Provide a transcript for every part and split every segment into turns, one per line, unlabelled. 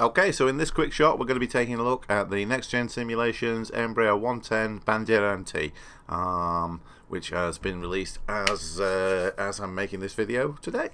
Okay, so in this quick shot we're going to be taking a look at the Next Gen Simulations Embraer 110 Bandeirante, which has been released as I'm making this video today.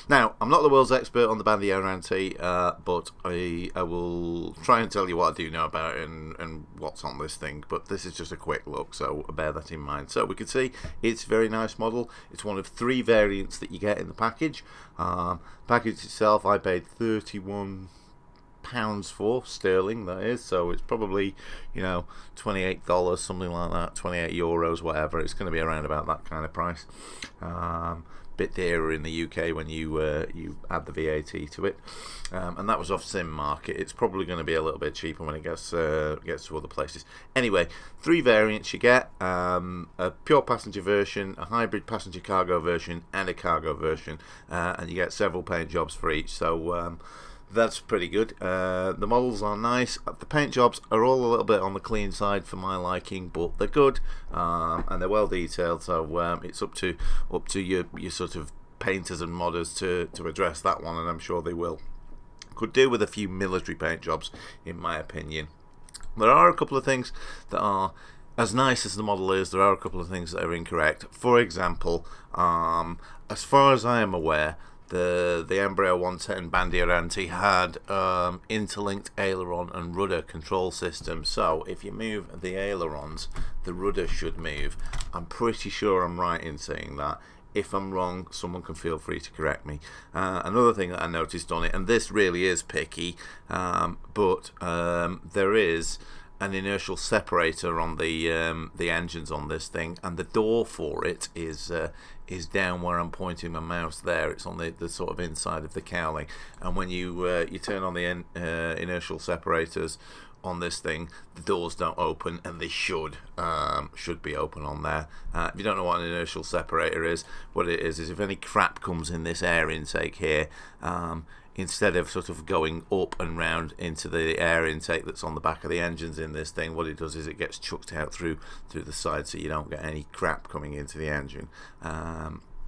Now, I'm not the world's expert on the Bandeirante, but I will try and tell you what I do know about it and what's on this thing, but this is just a quick look, so bear that in mind. So we can see it's a very nice model. It's one of 3 variants that you get in the package. Package itself I paid £31 for, sterling that is, so it's probably, you know, $28, something like that, 28 euros, whatever. It's going to be around about that kind of price. Bit dearer in the UK when you add the VAT to it, and that was off Sim Market. It's probably going to be a little bit cheaper when it gets to other places. Anyway, 3 variants you get: a pure passenger version, a hybrid passenger cargo version, and a cargo version, and you get several paint jobs for each. So that's pretty good. The models are nice. The paint jobs are all a little bit on the clean side for my liking, but they're good, and they're well detailed. So it's up to your sort of painters and modders to address that one, and I'm sure they will. Could do with a few military paint jobs, in my opinion. There are a couple of things that are, as nice as the model is, there are a couple of things that are incorrect. For example, as far as I am aware, the Embraer 110 Bandeirante had interlinked aileron and rudder control system. So if you move the ailerons, the rudder should move. I'm pretty sure I'm right in saying that. If I'm wrong, someone can feel free to correct me. Another thing that I noticed on it, and this really is picky, but there is an inertial separator on the engines on this thing, and the door for it is down where I'm pointing my mouse there. It's on the sort of inside of the cowling, and when you turn on the inertial separators on this thing, the doors don't open, and they should be open on there. If you don't know what an inertial separator is, what it is if any crap comes in this air intake here, instead of sort of going up and round into the air intake that's on the back of the engines in this thing, what it does is it gets chucked out through the side, so you don't get any crap coming into the engine.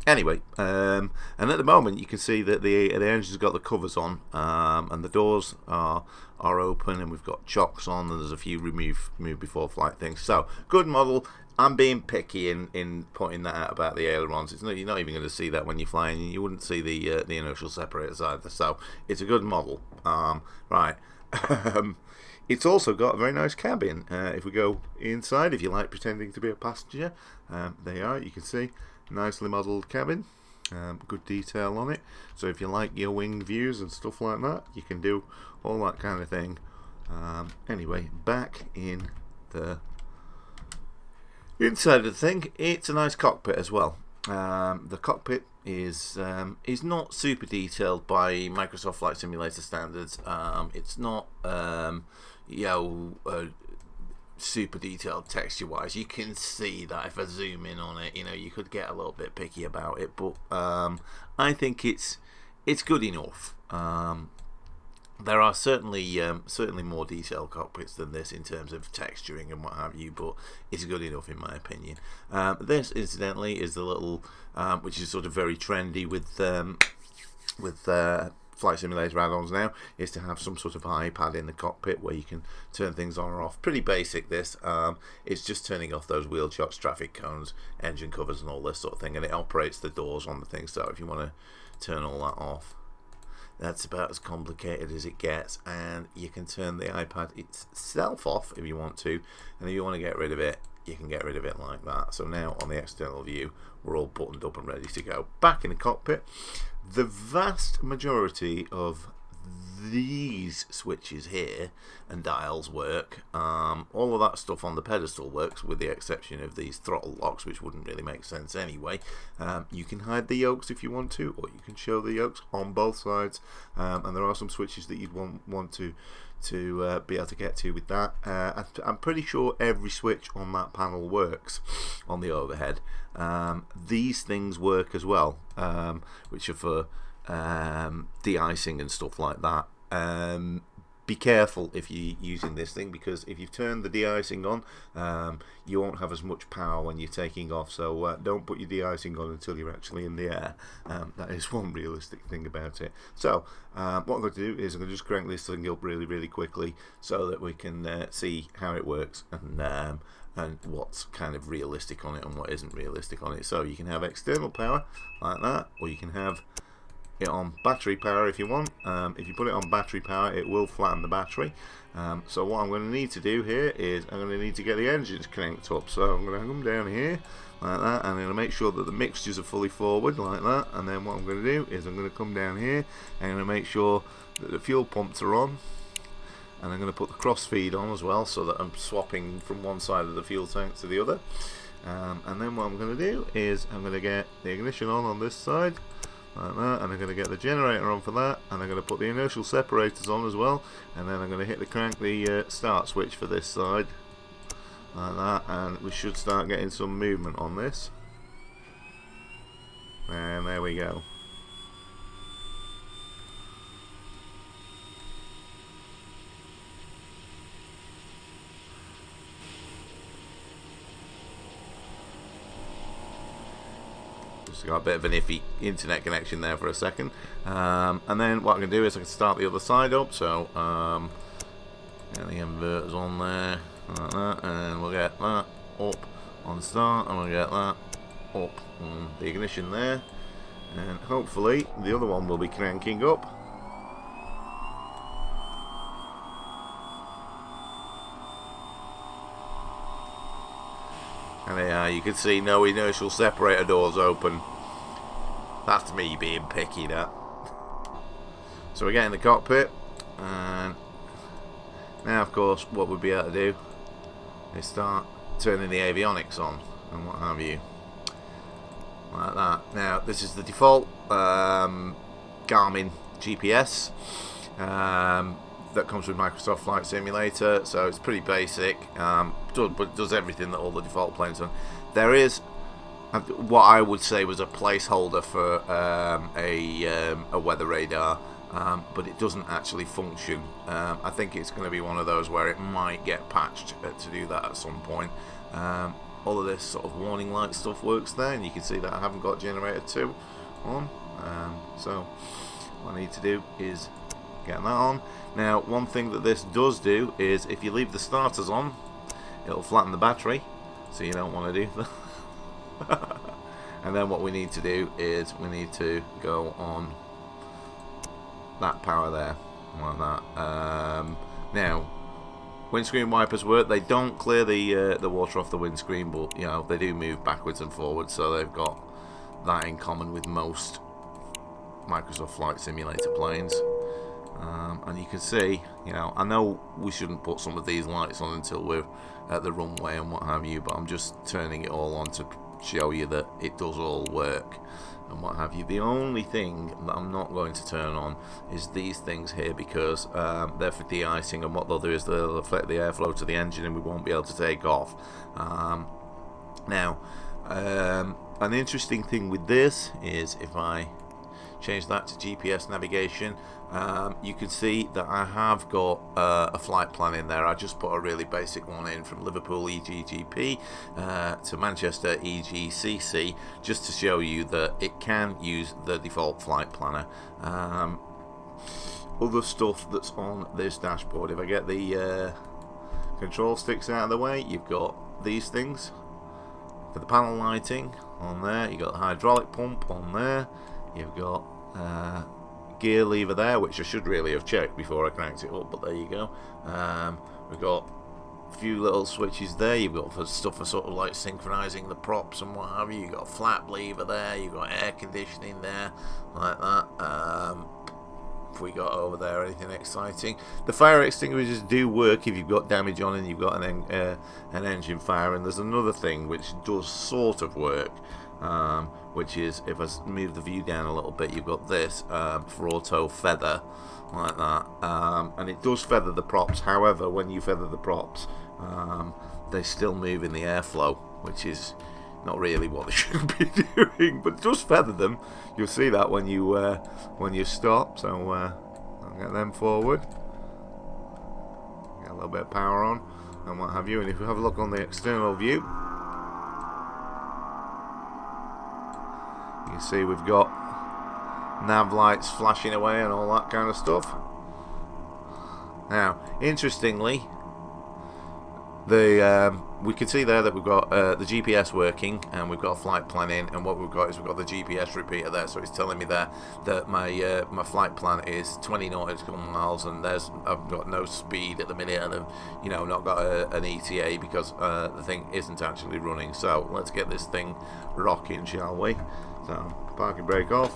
Anyway, and at the moment you can see that the engine's got the covers on, and the doors are open, and we've got chocks on, and there's a few remove before flight things. So good model. I'm being picky in pointing that out about the ailerons. You're not even going to see that when you're flying. You wouldn't see the inertial separators either. So it's a good model. Right. It's also got a very nice cabin. If we go inside, if you like pretending to be a passenger, there you are. You can see nicely modelled cabin. Good detail on it. So if you like your wing views and stuff like that, you can do all that kind of thing. Anyway, back in the inside of the thing, it's a nice cockpit as well. The cockpit is not super detailed by Microsoft Flight Simulator standards. It's not super detailed texture wise. You can see that if I zoom in on it, you could get a little bit picky about it, but I think it's good enough. There are certainly more detailed cockpits than this in terms of texturing and what have you, but it's good enough in my opinion. This, incidentally, is the little, which is sort of very trendy with Flight Simulator add-ons now, is to have some sort of iPad in the cockpit where you can turn things on or off. Pretty basic this. It's just turning off those wheel chocks, traffic cones, engine covers and all this sort of thing, and it operates the doors on the thing. So if you want to turn all that off, that's about as complicated as it gets, and you can turn the iPad itself off if you want to, and if you want to get rid of it, you can get rid of it like that. So now on the external view, we're all buttoned up and ready to go. Back in the cockpit, the vast majority of these switches here and dials work. All of that stuff on the pedestal works, with the exception of these throttle locks, which wouldn't really make sense anyway. You can hide the yokes if you want to, or you can show the yokes on both sides, and there are some switches that you'd want to be able to get to with that. I'm pretty sure every switch on that panel works on the overhead. These things work as well, which are for de-icing and stuff like that. be careful if you're using this thing, because if you've turned the de-icing on, you won't have as much power when you're taking off. So don't put your de-icing on until you're actually in the air. That is one realistic thing about it. So what I'm going to do is I'm going to just crank this thing up really, really quickly so that we can see how it works and what's kind of realistic on it and what isn't realistic on it. So you can have external power like that, or you can have it on battery power if you want. If you put it on battery power, it will flatten the battery. So what I'm going to need to do here is I'm going to need to get the engines cranked up. So I'm going to come down here like that, and I'm going to make sure that the mixtures are fully forward like that. And then what I'm going to do is I'm going to come down here and I'm going to make sure that the fuel pumps are on. And I'm going to put the cross feed on as well, so that I'm swapping from one side of the fuel tank to the other. And then what I'm going to do is I'm going to get the ignition on this side like that, and I'm going to get the generator on for that, and I'm going to put the inertial separators on as well, and then I'm going to hit the start switch for this side like that, and we should start getting some movement on this. And there we go. Just got a bit of an iffy internet connection there for a second, and then what I can do is I can start the other side up. So get the inverters on there like that, and we'll get that up on start, and we'll get that up on the ignition there, and hopefully the other one will be cranking up. And you can see no inertial separator doors open. That's me being picky, that. So we get in the cockpit, and now of course what we'll be able to do is start turning the avionics on and what have you, like that. Now this is the default Garmin GPS that comes with Microsoft Flight Simulator, so it's pretty basic, but does everything that all the default planes do. There is what I would say was a placeholder for a weather radar, but it doesn't actually function. I think it's going to be one of those where it might get patched to do that at some point. All of this sort of warning light stuff works there, and you can see that I haven't got generator 2 on, so what I need to do is get that on. Now one thing that this does do is if you leave the starters on, it'll flatten the battery, so you don't want to do that. And then what we need to do is we need to go on that power there like that. Now windscreen wipers work. They don't clear the water off the windscreen, but you know they do move backwards and forwards, so they've got that in common with most Microsoft Flight Simulator planes. And you can see, you know, I know we shouldn't put some of these lights on until we're at the runway and what have you, but I'm just turning it all on to show you that it does all work and what have you. The only thing that I'm not going to turn on is these things here, because they're for de-icing, and what they'll do is they'll affect the airflow to the engine and we won't be able to take off. Now an interesting thing with this is if I change that to GPS navigation, you can see that I have got a flight plan in there. I just put a really basic one in from Liverpool EGGP to Manchester EGCC, just to show you that it can use the default flight planner. Other stuff that's on this dashboard, if I get the control sticks out of the way, you've got these things for the panel lighting on there, you've got the hydraulic pump on there, you've got gear lever there, which I should really have checked before I cranked it up, but there you go. We've got a few little switches there. You've got for stuff for sort of like synchronizing the props and what have you. You've got a flap lever there, you've got air conditioning there like that. If we got over there anything exciting, the fire extinguishers do work if you've got damage on and you've got an engine fire. And there's another thing which does sort of work, which is if I move the view down a little bit, you've got this for auto feather like that, and it does feather the props. However, when you feather the props, they still move in the airflow, which is not really what they should be doing, but just feather them. You'll see that when you stop. So I'll get them forward Get a little bit of power on and what have you. And if we have a look on the external view, you can see we've got nav lights flashing away and all that kind of stuff. Now, interestingly, we can see there that we've got the GPS working, and we've got flight plan in, and what we've got is we've got the GPS repeater there, so it's telling me there that my flight plan is 20 nautical miles, and I've got no speed at the minute, and I've not got an ETA because the thing isn't actually running. So let's get this thing rocking, shall we? So parking brake off.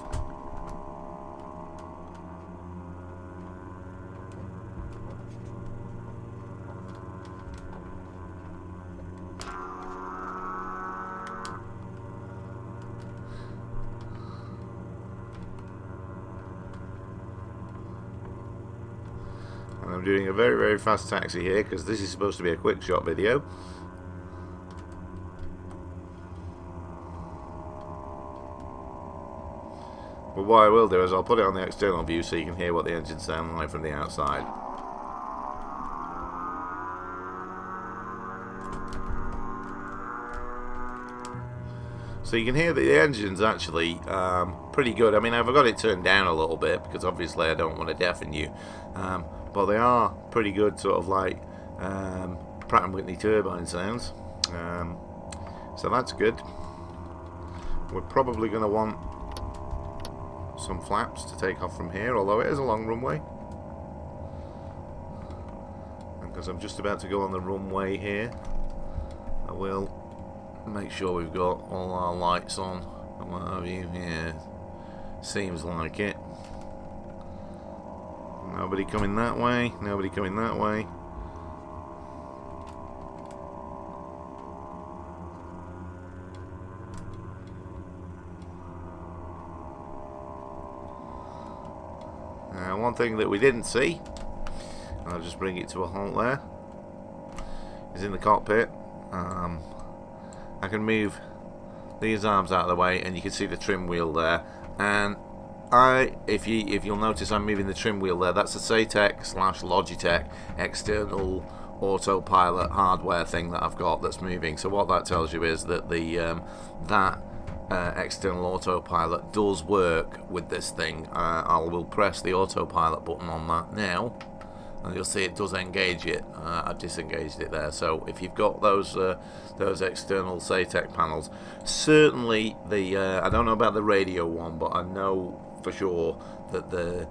And I'm doing a very, very fast taxi here because this is supposed to be a quick shot video. But what I will do is I'll put it on the external view so you can hear what the engines sound like from the outside. So you can hear that the engine's actually pretty good. I mean, I've got it turned down a little bit because obviously I don't want to deafen you. But they are pretty good, sort of like Pratt & Whitney turbine sounds. So that's good. We're probably going to want some flaps to take off from here, although it is a long runway. And because I'm just about to go on the runway here, I will make sure we've got all our lights on and what have you. Yeah, seems like it. Nobody coming that way, nobody coming that way. One thing that we didn't see, and I'll just bring it to a halt there, is in the cockpit. I can move these arms out of the way, and you can see the trim wheel there. And if you'll notice, I'm moving the trim wheel there. That's a Satec/Logitech external autopilot hardware thing that I've got that's moving. So what that tells you is that the external autopilot does work with this thing. I will press the autopilot button on that now, and you'll see it does engage it. I've disengaged it there. So if you've got those external Satec panels, certainly I don't know about the radio one, but I know for sure that the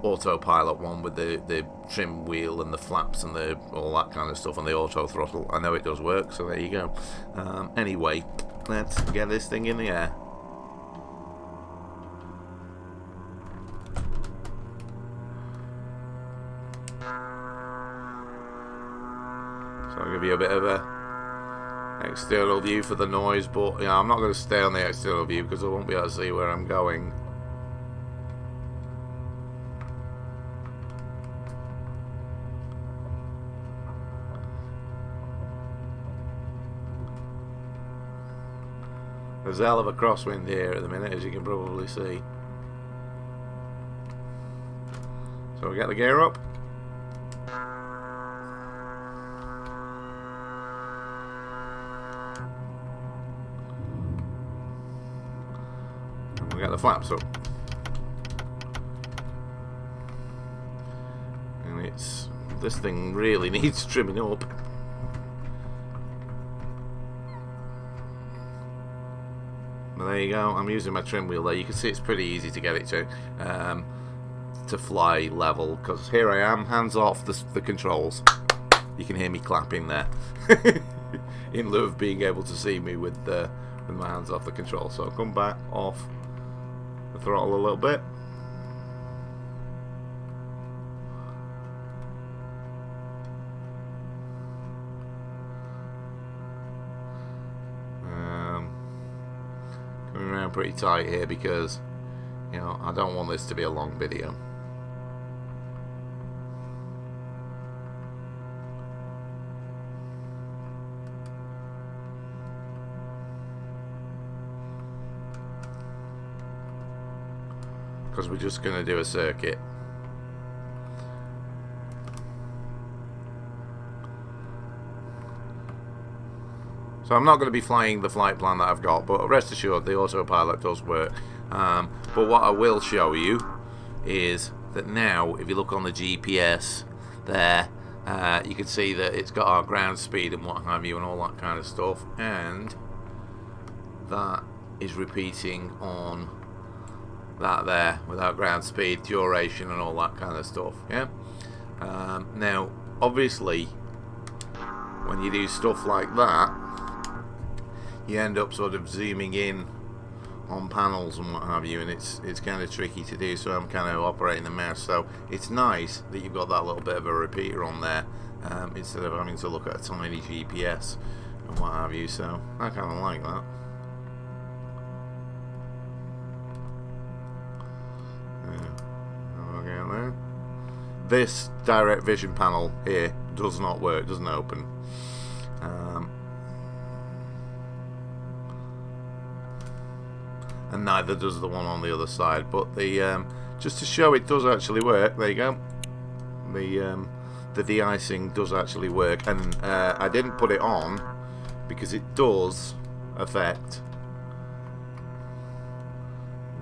autopilot one with the trim wheel and the flaps and all that kind of stuff and the auto throttle, I know it does work. So there you go. Anyway, let's get this thing in the air. So I'll give you a bit of a external view for the noise, but I'm not going to stay on the external view because I won't be able to see where I'm going. There's a hell of a crosswind here at the minute, as you can probably see. So we get the gear up. And we get the flaps up. And this thing really needs trimming up. There you go. I'm using my trim wheel there. You can see it's pretty easy to get it to fly level, because here I am, hands off the controls. You can hear me clapping there in lieu of being able to see me with my hands off the controls. So I'll come back off the throttle a little bit. Around pretty tight here because I don't want this to be a long video. Because we're just going to do a circuit. So I'm not going to be flying the flight plan that I've got, but rest assured the autopilot does work. But what I will show you is that now, if you look on the GPS there, you can see that it's got our ground speed and what have you and all that kind of stuff, and that is repeating on that there without ground speed, duration and all that kind of stuff. Yeah. Now obviously when you do stuff like that, you end up sort of zooming in on panels and what have you, and it's kind of tricky to do, so I'm kind of operating the mouse. So it's nice that you've got that little bit of a repeater on there, instead of having to look at a tiny GPS and what have you, so I kind of like that. There. This direct vision panel here does not work, doesn't open. And neither does the one on the other side, but the just to show it does actually work, there you go, the de-icing does actually work, and I didn't put it on because it does affect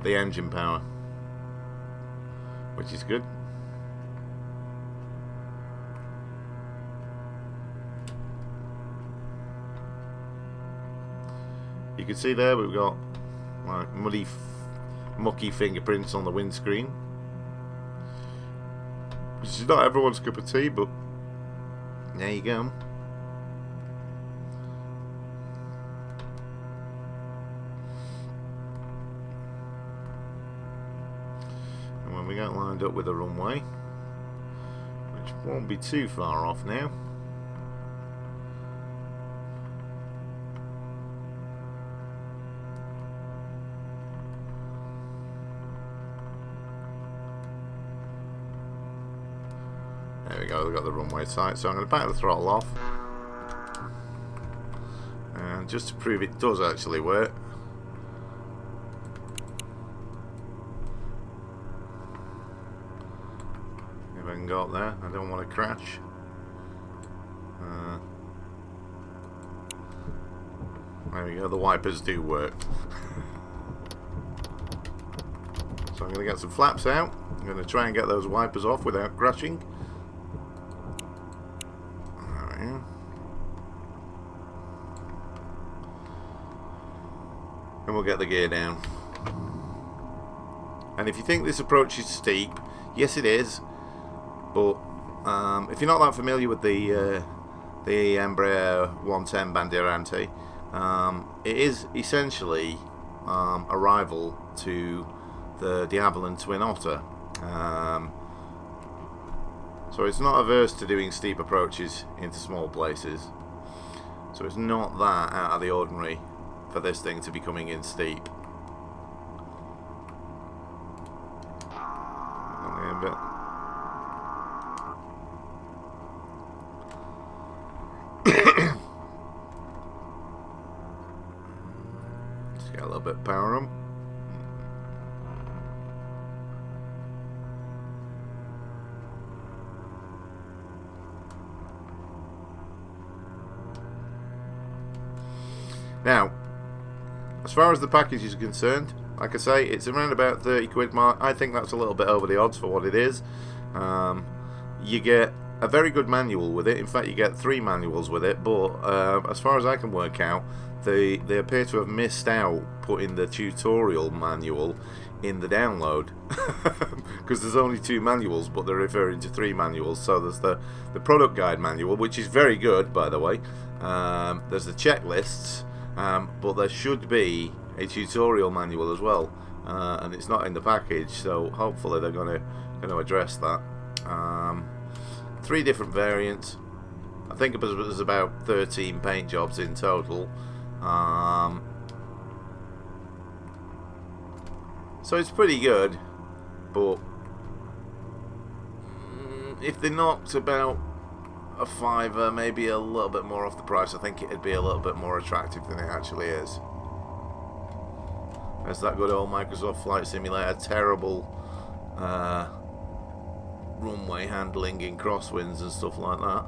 the engine power, which is good. You can see there we've got like mucky fingerprints on the windscreen, which is not everyone's cup of tea, but there you go. And when we get lined up with the runway, which won't be too far off now, there we go, we've got the runway sight, so I'm going to back the throttle off, and just to prove it does actually work, if I can go up there, I don't want to crash. There we go, the wipers do work. So I'm going to get some flaps out, I'm going to try and get those wipers off without crashing. And we'll get the gear down. And if you think this approach is steep, yes it is, but if you're not that familiar with the Embraer 110 Bandeirante, it is essentially a rival to the Diabolin Twin Otter. So it's not averse to doing steep approaches into small places. So it's not that out of the ordinary for this thing to be coming in steep. A bit. Just get a little bit of power on. Now, as far as the package is concerned, like I say, it's around about 30 quid mark. I think that's a little bit over the odds for what it is. You get a very good manual with it. In fact, you get 3 manuals with it, but as far as I can work out, they appear to have missed out putting the tutorial manual in the download, because there's only 2 manuals, but they're referring to 3 manuals. So there's the product guide manual, which is very good, by the way. There's the checklists, but there should be a tutorial manual as well, and it's not in the package, so hopefully they're going to address that. 3 different variants. I think it was about 13 paint jobs in total. So it's pretty good, but if they knocked about a $5, maybe a little bit more off the price, I think it'd be a little bit more attractive than it actually is. There's that good old Microsoft Flight Simulator, terrible runway handling in crosswinds and stuff like that.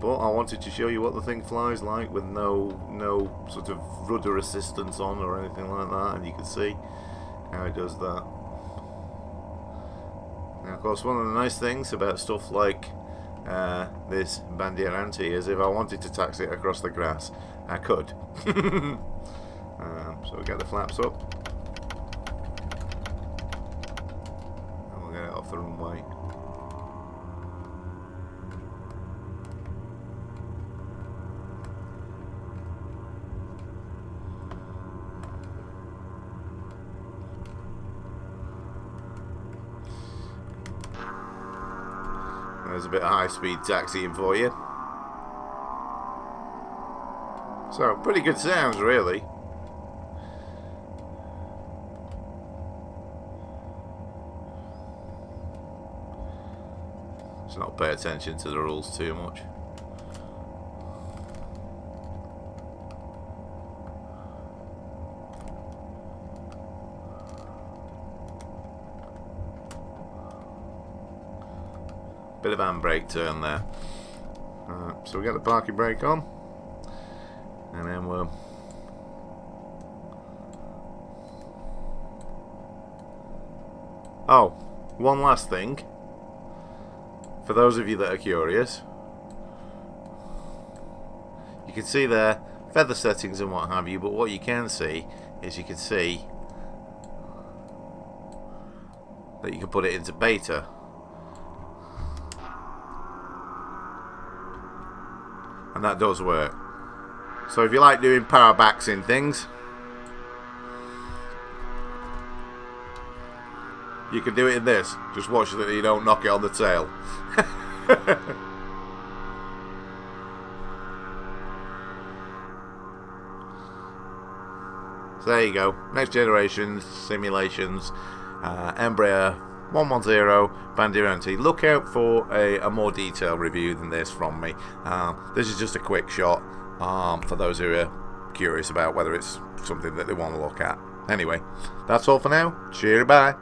but I wanted to show you what the thing flies like with no sort of rudder assistance on or anything like that, and you can see how it does that. Now, of course, one of the nice things about stuff like this Bandeirante is if I wanted to taxi it across the grass, I could. So we get the flaps up, and we'll get it off the runway. There's a bit of high-speed taxiing for you. So, pretty good sounds, really. Let's not pay attention to the rules too much. Bit of handbrake turn there. So we get the parking brake on, and then we'll one last thing for those of you that are curious. You can see there feather settings and what have you, but what you can see is you can see that you can put it into beta. And that does work. So if you like doing power backs in things, you can do it in this. Just watch that you don't knock it on the tail. So there you go. Next Generation Simulations, Embraer 110 Bandeirante. Look out for a more detailed review than this from me. This is just a quick shot for those who are curious about whether it's something that they want to look at. Anyway, that's all for now. Cheerio, bye.